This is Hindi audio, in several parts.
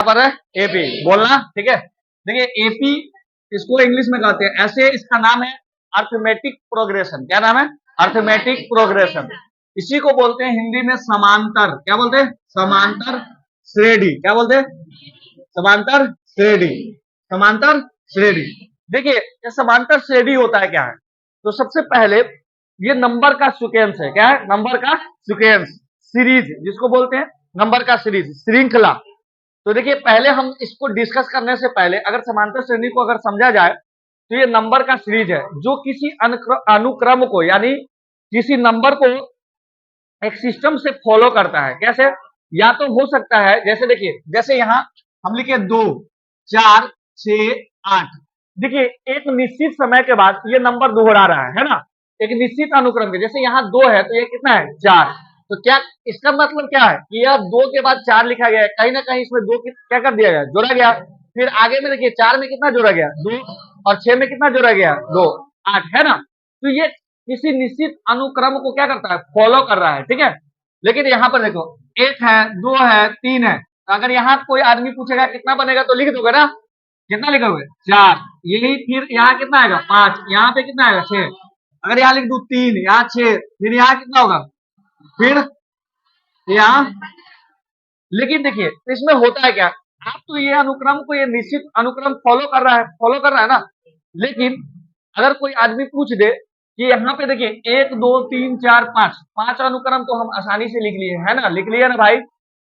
पर है एपी, बोलना ठीक है। देखिए एपी इसको इंग्लिश में कहते हैं ऐसे, इसका नाम है अर्थमेटिक प्रोग्रेशन। क्या नाम है? Arithmetic progression. इसी को बोलते हैं हिंदी में समांतर। क्या बोलते हैं? समांतर श्रेणी। क्या बोलते हैं? समांतर श्रेणी। समांतर श्रेणी। देखिए ये समांतर श्रेणी होता है क्या है, तो सबसे पहले ये नंबर का सीक्वेंस है। क्या है? नंबर का सीक्वेंस, सीरीज जिसको बोलते हैं, नंबर का सीरीज, श्रृंखला। तो देखिए पहले हम इसको डिस्कस करने से पहले अगर समांतर श्रेणी को अगर समझा जाए तो ये नंबर का सीरीज है जो किसी अनुक्रम को यानी किसी नंबर को एक सिस्टम से फॉलो करता है। कैसे? या तो हो सकता है जैसे देखिए, जैसे यहां हम लिखे 2 4 6 8। देखिए एक निश्चित समय के बाद ये नंबर दोहरा रहा है ना, एक निश्चित अनुक्रम के। जैसे यहाँ 2 है तो ये कितना है? 4। तो क्या इसका मतलब क्या है कि यह 2 के बाद 4 लिखा गया है, कहीं ना कहीं इसमें 2 क्या कर दिया गया? जोड़ा गया। फिर आगे में देखिए 4 में कितना जोड़ा गया? 2। और 6 में कितना जोड़ा गया? 2। 8 है ना। तो ये किसी निश्चित अनुक्रम को क्या करता है? फॉलो कर रहा है। ठीक है। लेकिन यहाँ पर देखो 1 है, 2 है, 3 है। अगर यहाँ कोई आदमी पूछेगा कितना बनेगा तो लिख दोगे ना, कितना लिखोगे? 4। यही फिर यहाँ कितना आएगा? 5। यहाँ पे कितना आएगा? 6। अगर यहाँ लिख दू 3, यहाँ 6, फिर यहाँ कितना होगा? फिर यहाँ। लेकिन देखिए तो इसमें होता है क्या, आप तो ये अनुक्रम को ये निश्चित अनुक्रम फॉलो कर रहा है ना। लेकिन अगर कोई आदमी पूछ दे कि यहाँ पे देखिए 1 2 3 4 5, 5 अनुक्रम तो हम आसानी से लिख लिए है ना, लिख लिया ना भाई,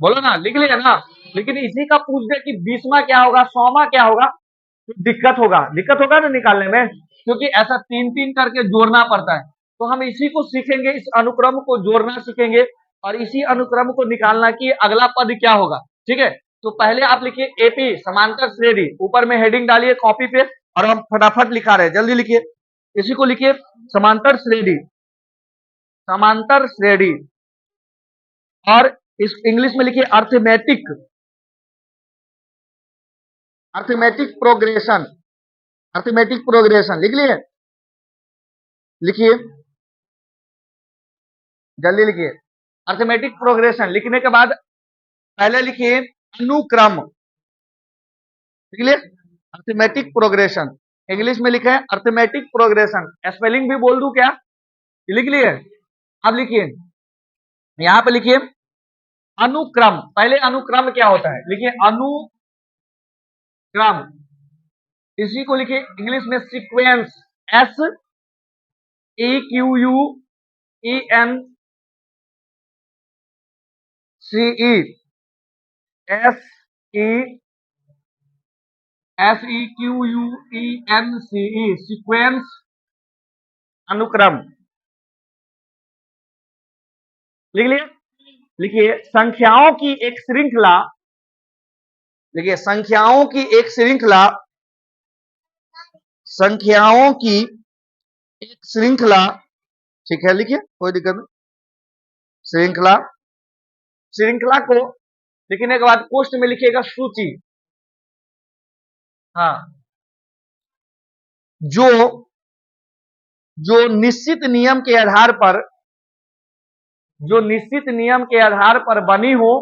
बोलो ना, लिख लिया ना। लेकिन इसी का पूछ दे कि 20वां क्या होगा, 100वां क्या होगा, तो दिक्कत होगा ना निकालने में, क्योंकि ऐसा 3 3 करके जोड़ना पड़ता है। तो हम इसी को सीखेंगे, इस अनुक्रम को जोड़ना सीखेंगे और इसी अनुक्रम को निकालना कि अगला पद क्या होगा। ठीक है। तो पहले आप लिखिए एपी समांतर श्रेणी, ऊपर में हेडिंग डालिए कॉपी पे और हम फटाफट लिखा रहे हैं, जल्दी लिखिए। इसी को लिखिए समांतर श्रेणी, समांतर श्रेणी। और इस इंग्लिश में लिखिए arithmetic, arithmetic progression, arithmetic progression. लिख लिए? लिखिए, जल्दी लिखिए। अर्थमेटिक प्रोग्रेशन लिखने के बाद पहले लिखिए अनुक्रम। लिख लिए? अर्थमेटिक प्रोग्रेशन, इंग्लिश में लिखा है अर्थमेटिक प्रोग्रेशन। स्पेलिंग भी बोल दूं क्या? लिख लिए? अब लिखिए, यहां पे लिखिए अनुक्रम। पहले अनुक्रम क्या होता है? लिखिए अनुक्रम। इसी को लिखिए इंग्लिश में sequence, S E Q U E N C E, S E S E Q U E N C E, sequence, अनुक्रम। लिख लिया? लिखिए संख्याओं की एक श्रृंखला, देखिए संख्याओं की एक श्रृंखला, संख्याओं की एक श्रृंखला। ठीक है, लिखिए, कोई दिक्कत नहीं। श्रृंखला, श्रृंखला को लिखने के बाद पोस्ट में लिखिएगा सूची। हाँ, जो जो निश्चित नियम के आधार पर, जो निश्चित नियम के आधार पर बनी हो,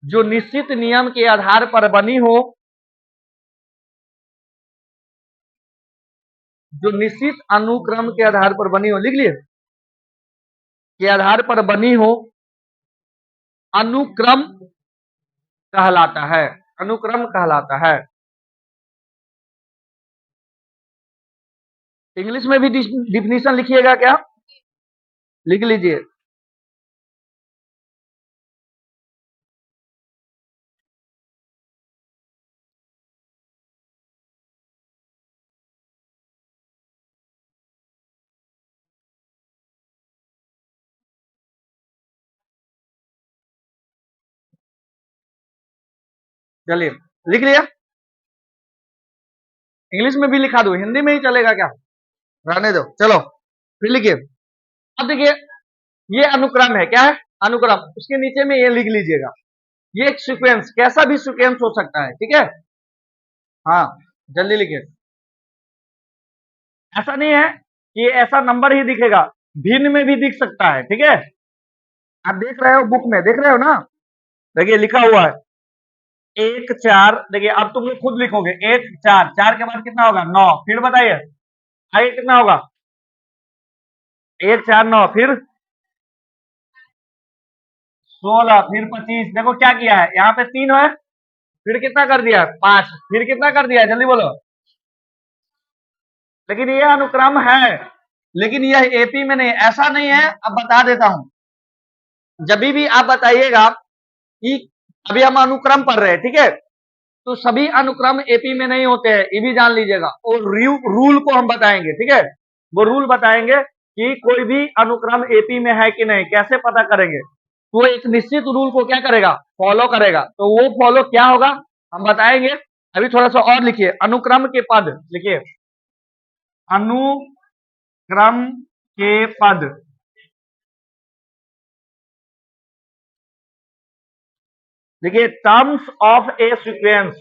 जो निश्चित नियम के आधार पर बनी हो, जो निश्चित अनुक्रम के आधार पर बनी हो, लिख लिए, के आधार पर बनी हो, अनुक्रम कहलाता है, अनुक्रम कहलाता है। इंग्लिश में भी डिफिनीशन लिखिएगा क्या? लिख लीजिए। चलिए, लिख लिया? इंग्लिश में भी लिखा दो, हिंदी में ही चलेगा क्या? रहने दो, चलो फिर लिखिए। अब देखिए ये अनुक्रम है, क्या है? अनुक्रम। उसके नीचे में ये लिख लीजिएगा, ये एक सीक्वेंस, कैसा भी सीक्वेंस हो सकता है। ठीक है। हाँ, जल्दी लिखिए। ऐसा नहीं है कि ऐसा नंबर ही दिखेगा, भिन्न में भी दिख सकता है। ठीक है। आप देख रहे हो बुक में, देख रहे हो ना, देखिए लिखा हुआ है 1 4, देखिए अब तुम लोग खुद लिखोगे 1 4, 4 के बाद कितना होगा 9, फिर बताइए आगे कितना होगा 1 4 9, फिर 16, फिर 25। देखो क्या किया है, यहाँ पे 3 है, फिर कितना कर दिया 5, फिर कितना कर दिया जल्दी बोलो। लेकिन ये अनुक्रम है, लेकिन यह एपी में नहीं, ऐसा नहीं है। अब बता देता हूं, जब भी आप बताइएगा कि अभी हम अनुक्रम पढ़ रहे हैं, ठीक है, तो सभी अनुक्रम एपी में नहीं होते हैं, ये भी जान लीजिएगा। और रूल को हम बताएंगे, ठीक है, वो रूल बताएंगे कि कोई भी अनुक्रम एपी में है कि नहीं, कैसे पता करेंगे। तो एक निश्चित रूल को क्या करेगा, फॉलो करेगा, तो वो फॉलो क्या होगा हम बताएंगे। अभी थोड़ा सा और लिखिए, अनुक्रम के पद लिखिए, अनुक्रम के पद, देखिए terms of a sequence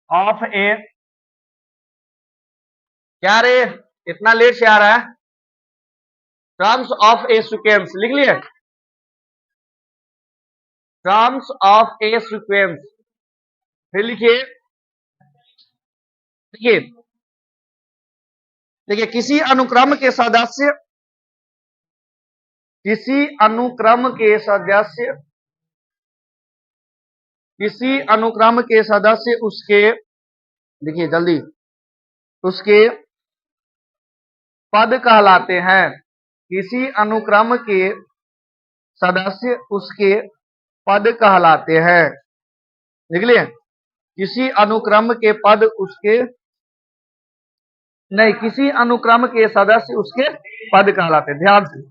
of a, क्या रे इतना लेट से आ रहा है, टर्म्स ऑफ ए सीक्वेंस लिख लिए, टर्म्स ऑफ ए सीक्वेंस, फिर लिखिए, देखिए देखिए किसी अनुक्रम के सदस्य, किसी अनुक्रम के सदस्य, किसी अनुक्रम के सदस्य उसके, देखिए जल्दी, उसके पद कहलाते हैं। किसी अनुक्रम के सदस्य उसके पद कहलाते हैं, देख लिए, किसी अनुक्रम के पद उसके, नहीं, किसी अनुक्रम के सदस्य उसके पद कहलाते हैं। ध्यान से,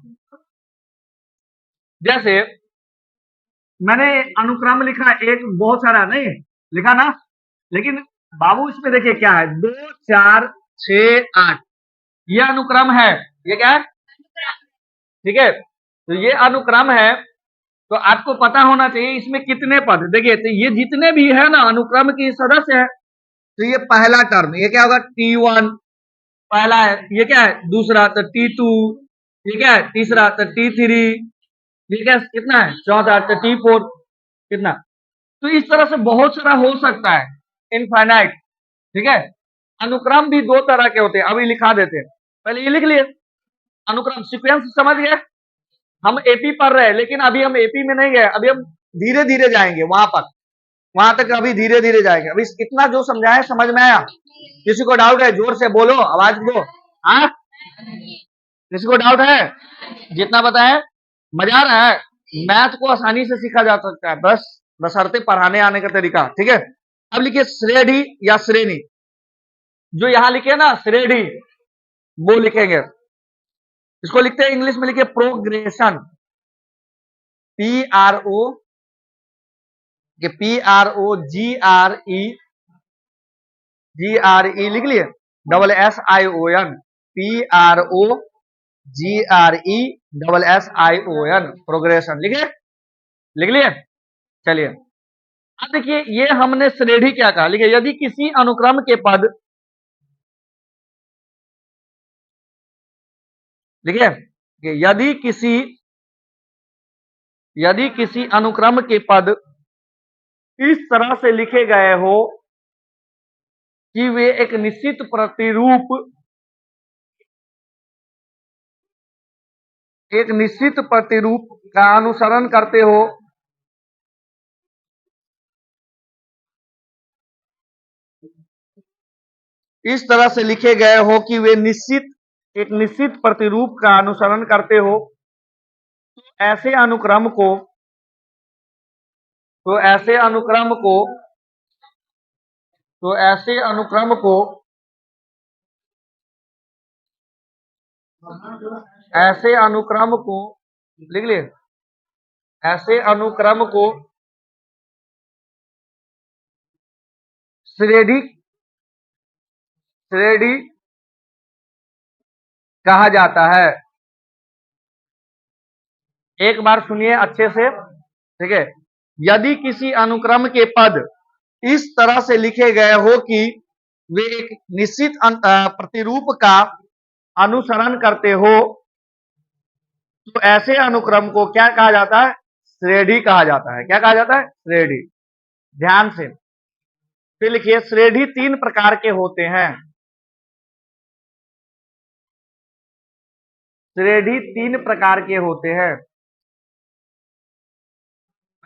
जैसे मैंने अनुक्रम लिखा एक, बहुत सारा नहीं लिखा ना, लेकिन बाबू इसमें देखिए क्या है, 2 4 6 8, ये अनुक्रम है, ये क्या है, ठीक है, तो ये अनुक्रम है, तो आपको पता होना चाहिए इसमें कितने पद। देखिए तो ये जितने भी है ना अनुक्रम के सदस्य है, तो ये पहला टर्म, ये क्या होगा T1 पहला है, ये क्या है दूसरा, तो T2, ये क्या है तीसरा, तो T3, ये क्या कितना है चौथा, तो T4, कितना। तो इस तरह से बहुत सारा हो सकता है, इनफाइनाइट, ठीक है। अनुक्रम भी 2 तरह के होते हैं, अभी लिखा देते हैं, पहले ये लिख लिए, अनुक्रम सीक्वेंस समझ गए। हम एपी पढ़ रहे हैं, लेकिन अभी हम एपी में नहीं गए, अभी हम धीरे धीरे जाएंगे वहां पर, वहां तक अभी धीरे धीरे जाएंगे। अभी इतना जो समझाए समझ में आया, किसी को डाउट है जोर से बोलो, आवाज दो, हाँ किसी को डाउट है, जितना बताए मजा आ रहा है। मैथ को आसानी से सीखा जा सकता है, बस बशर्ते पढ़ाने आने का तरीका, ठीक है। अब लिखिए श्रेणी या श्रेणी, जो यहां लिखे ना श्रेणी, वो लिखेंगे, इसको लिखते हैं इंग्लिश में, लिखिए प्रोग्रेशन, PRO, PROGRE लिख लिए, SSION, PROGRE प्रोग्रेशन, लिखे, लिख लिए। चलिए अब देखिए, ये हमने श्रेणी क्या कहा, लिखिए यदि किसी अनुक्रम के पद, लिखिए यदि किसी अनुक्रम के पद इस तरह से लिखे गए हो कि वे एक निश्चित प्रतिरूप, एक निश्चित प्रतिरूप का अनुसरण करते हो, इस तरह से लिखे गए हो कि वे एक निश्चित प्रतिरूप का अनुसरण करते हो, तो ऐसे अनुक्रम को, तो ऐसे अनुक्रम को, तो ऐसे अनुक्रम को, ऐसे अनुक्रम को लिख लिए, ऐसे अनुक्रम को श्रेणी, श्रेणी कहा जाता है। एक बार सुनिए अच्छे से, ठीक है, यदि किसी अनुक्रम के पद इस तरह से लिखे गए हो कि वे एक निश्चित प्रतिरूप का अनुसरण करते हो, तो ऐसे अनुक्रम को क्या कहा जाता है, श्रेणी कहा जाता है। क्या कहा जाता है? श्रेणी। ध्यान से फिर लिखिए, श्रेणी 3 प्रकार के होते हैं। श्रेणी 3 प्रकार के होते हैं।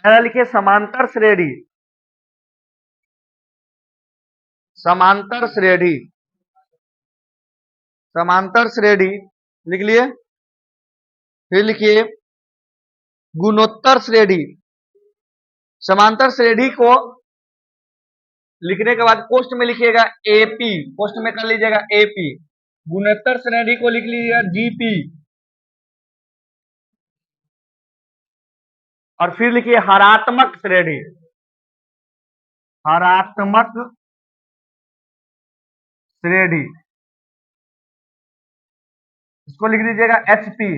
पहला लिखिए समांतर श्रेणी। समांतर श्रेणी, समांतर श्रेणी लिख लिए। फिर लिखिए गुणोत्तर श्रेणी। समांतर श्रेणी को लिखने के बाद पोस्ट में लिखिएगा एपी, पोस्ट में कर लीजिएगा एपी। गुणोत्तर श्रेणी को लिख लीजिएगा जीपी। और फिर लिखिए हरात्मक श्रेणी। हरात्मक श्रेणी, इसको लिख दीजिएगा एचपी।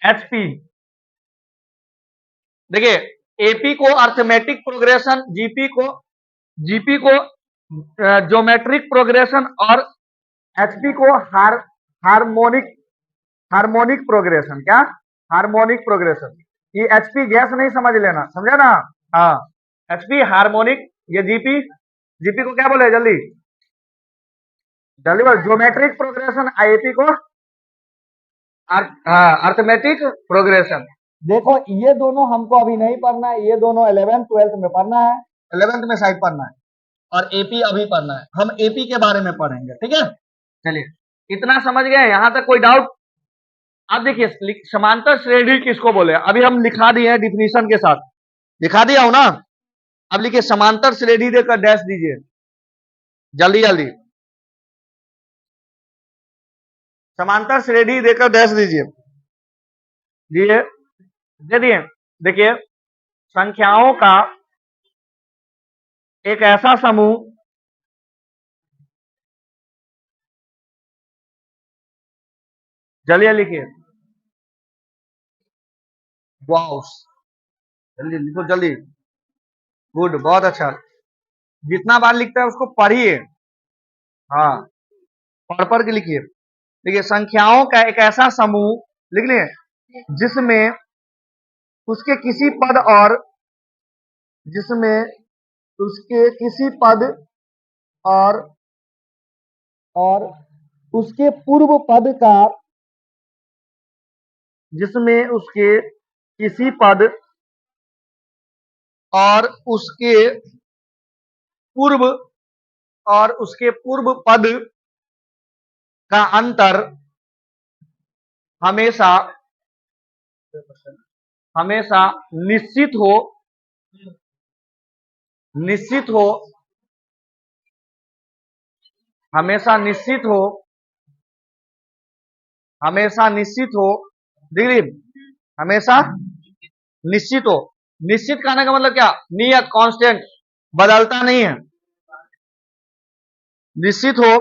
एचपी देखिए, एपी को अर्थमेटिक प्रोग्रेशन, जीपी को ज्योमेट्रिक प्रोग्रेशन और एचपी को हार्मोनिक प्रोग्रेशन। क्या? Harmonic progression. ये एचपी गैस नहीं समझ लेना, समझा ना? हाँ, एचपी हार्मोनिक, ये जीपी को क्या बोले? जल्दी जल्दी बोल। ज्योमेट्रिक प्रोग्रेशन, आईपी को अर्थमेटिक प्रोग्रेशन। देखो ये दोनों हमको अभी नहीं पढ़ना है, ये दोनों 11th 12th में पढ़ना है, 11th में शायद पढ़ना है, और एपी अभी पढ़ना है। हम एपी के बारे में पढ़ेंगे, ठीक है? चलिए, इतना समझ गए? यहां तक कोई डाउट? अब देखिए समांतर श्रेणी किसको बोले, अभी हम लिखा दिए हैं डिफिनीशन के साथ, दिखा दिया हूं ना? अब लिखिए समांतर श्रेणी देकर डैश दीजिए, जल्दी जल्दी। समांतर श्रेणी देकर डैश दीजिए। दे दिए। देखिए, संख्याओं का एक ऐसा समूह जल्दी लिखिए। वाओ, जल्दी लिखो जल्दी। गुड, बहुत अच्छा। जितना बार लिखता है उसको पढ़िए। हाँ, पढ़ पढ़ के लिखिए। देखिए, संख्याओं का एक ऐसा समूह लिख लिए जिसमें उसके किसी पद और जिसमें उसके किसी पद और उसके पूर्व पद का, जिसमें उसके किसी पद और उसके पूर्व पद का अंतर हमेशा निश्चित हो, हमेशा निश्चित हो। डिग्री हमेशा निश्चित हो। निश्चित कहने का मतलब क्या? नियत, कांस्टेंट, बदलता नहीं है, निश्चित हो,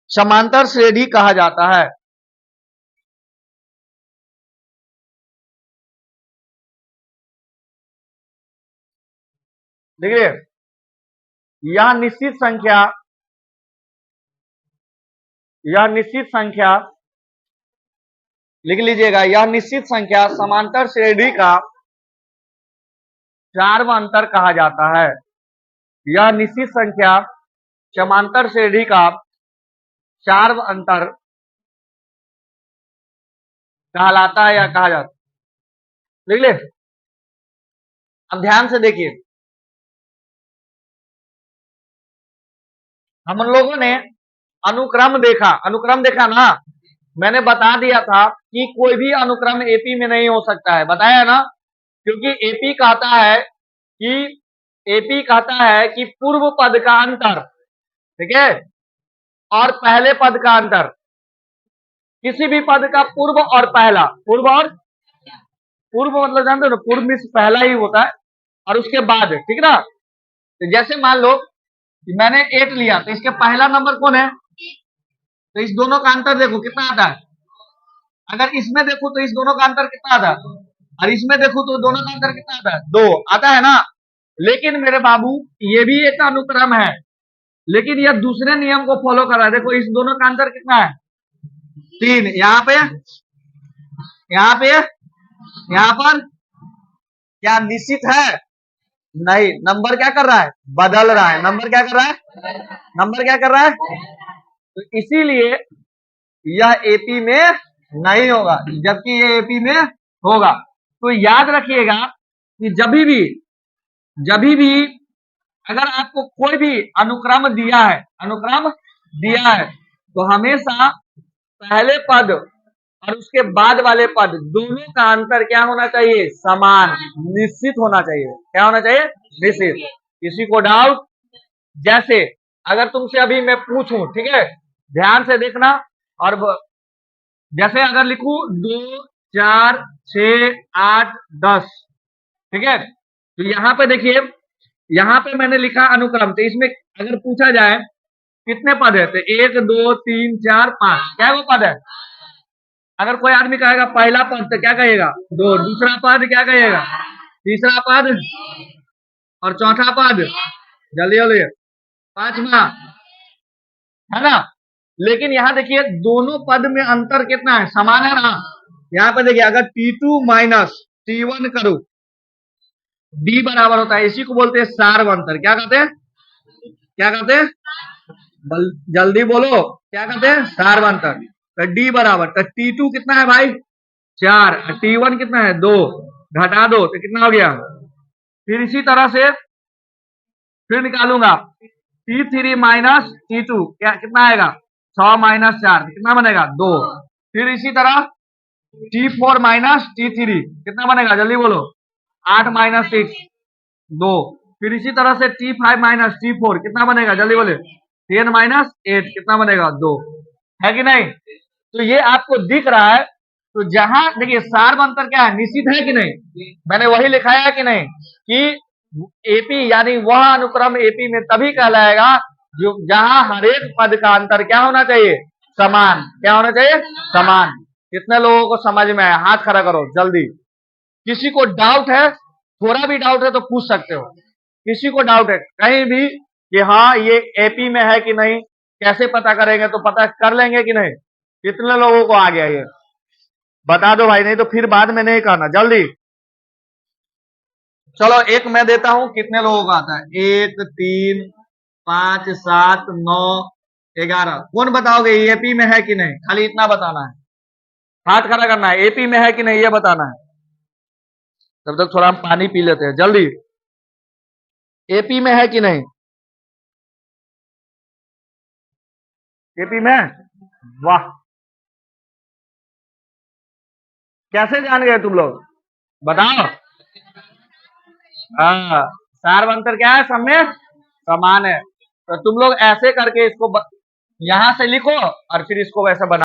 समांतर श्रेणी कहा जाता है। देखिए, यह निश्चित संख्या लिख लीजिएगा। यह निश्चित संख्या समांतर श्रेणी का चार्व अंतर कहा जाता है। यह निश्चित संख्या समांतर श्रेणी का चार्व अंतर कहलाता है या कहा जाता है। लिख ले। अब ध्यान से देखिए, हम लोगों ने अनुक्रम देखा ना? मैंने बता दिया था कि कोई भी अनुक्रम एपी में नहीं हो सकता है, बताया ना? क्योंकि एपी कहता है कि पूर्व पद का अंतर, ठीक है, और पहले पद का अंतर, किसी भी पद का पूर्व और पहला, पूर्व मतलब जानते हो ना, पूर्व में पहला ही होता है और उसके बाद, ठीक ना? तो जैसे मान लो कि मैंने 8 लिया, तो इसके पहला नंबर कौन है? तो इस दोनों का अंतर देखो कितना आता है। अगर इसमें देखो तो इस दोनों का अंतर कितना आता है, और इसमें देखो तो दोनों का अंतर कितना आता है? 2 आता है ना? लेकिन मेरे बाबू, ये भी एक अनुक्रम है, लेकिन यह दूसरे नियम को फॉलो कर रहा है। देखो इस दोनों का अंतर कितना है? 3। यहाँ पे यहाँ पर क्या निश्चित है? नहीं, नंबर क्या कर रहा है? बदल रहा है। नंबर क्या कर रहा है? नंबर क्या कर रहा है? तो इसीलिए यह एपी में नहीं होगा, जबकि ये एपी में होगा। तो याद रखिएगा कि जब भी अगर आपको कोई भी अनुक्रम दिया है तो हमेशा पहले पद और उसके बाद वाले पद दोनों का अंतर क्या होना चाहिए? समान, निश्चित होना चाहिए। क्या होना चाहिए? निश्चित। किसी को डाउट? जैसे अगर तुमसे अभी मैं पूछूं, ठीक है, ध्यान से देखना, और जैसे अगर लिखूं 2 4 6 8 10, ठीक है, तो यहाँ पे देखिए, यहाँ पे मैंने लिखा अनुक्रम, तो इसमें अगर पूछा जाए कितने पद है, तो 1 2 3 4 5, क्या वो पद है? अगर कोई आदमी कहेगा पहला पद तो क्या कहेगा? 2। दूसरा पद क्या कहेगा? तीसरा पद, और चौथा पद, जल्दी जल्दी, पांचवा, है ना? लेकिन यहाँ देखिए दोनों पद में अंतर कितना है? समान है ना? यहाँ पे देखिए अगर T2 माइनस T1 करूं, D बराबर होता है, इसी को बोलते हैं सार्वंतर। क्या कहते हैं? क्या कहते हैं? जल्दी बोलो, क्या कहते हैं? सार्वंतर। तो D बराबर, तो T2 कितना है भाई? 4, T1 कितना है? 2, घटा दो तो कितना हो गया? फिर इसी तरह से फिर निकालूंगा T3 माइनस T2, क्या कितना आएगा? 6 माइनस 4 कितना बनेगा? 2। फिर इसी तरह T4 माइनस T3 कितना बनेगा? जल्दी बोलो। 8 माइनस 6, 2। फिर इसी तरह से T5 माइनस T4 कितना बनेगा? जल्दी बोले। 10 माइनस 8 कितना बनेगा? 2। है कि नहीं? तो ये आपको दिख रहा है। तो जहां देखिए सार अंतर क्या है? निश्चित है कि नहीं? मैंने वही लिखाया है कि नहीं, कि एपी यानी वह अनुक्रम एपी में तभी कहलाएगा जो जहां हर एक पद का अंतर क्या होना चाहिए? समान। क्या होना चाहिए? समान। कितने लोगों को समझ में आया? हाथ खड़ा करो जल्दी। किसी को डाउट है? थोड़ा भी डाउट है तो पूछ सकते हो। किसी को डाउट है कहीं भी कि हाँ ये एपी में है कि नहीं, कैसे पता करेंगे? तो पता कर लेंगे कि नहीं? कितने लोगों को आ गया ये बता दो भाई, नहीं तो फिर बाद में नहीं कहना, जल्दी। चलो एक मैं देता हूं, कितने लोगों का आता है? 1 3 5 7 9 11। कौन बताओगे एपी में है कि नहीं? खाली इतना बताना है, हाथ खड़ा करना है। एपी में है कि नहीं ये बताना है। तब तक थोड़ा हम पानी पी लेते हैं, जल्दी। एपी में है कि नहीं? एपी में? वाह, कैसे जान गए तुम लोग? बताओ। हाँ, सार अंतर क्या है? सब में समान है। तो तुम लोग ऐसे करके इसको यहां से लिखो और फिर इसको वैसा बना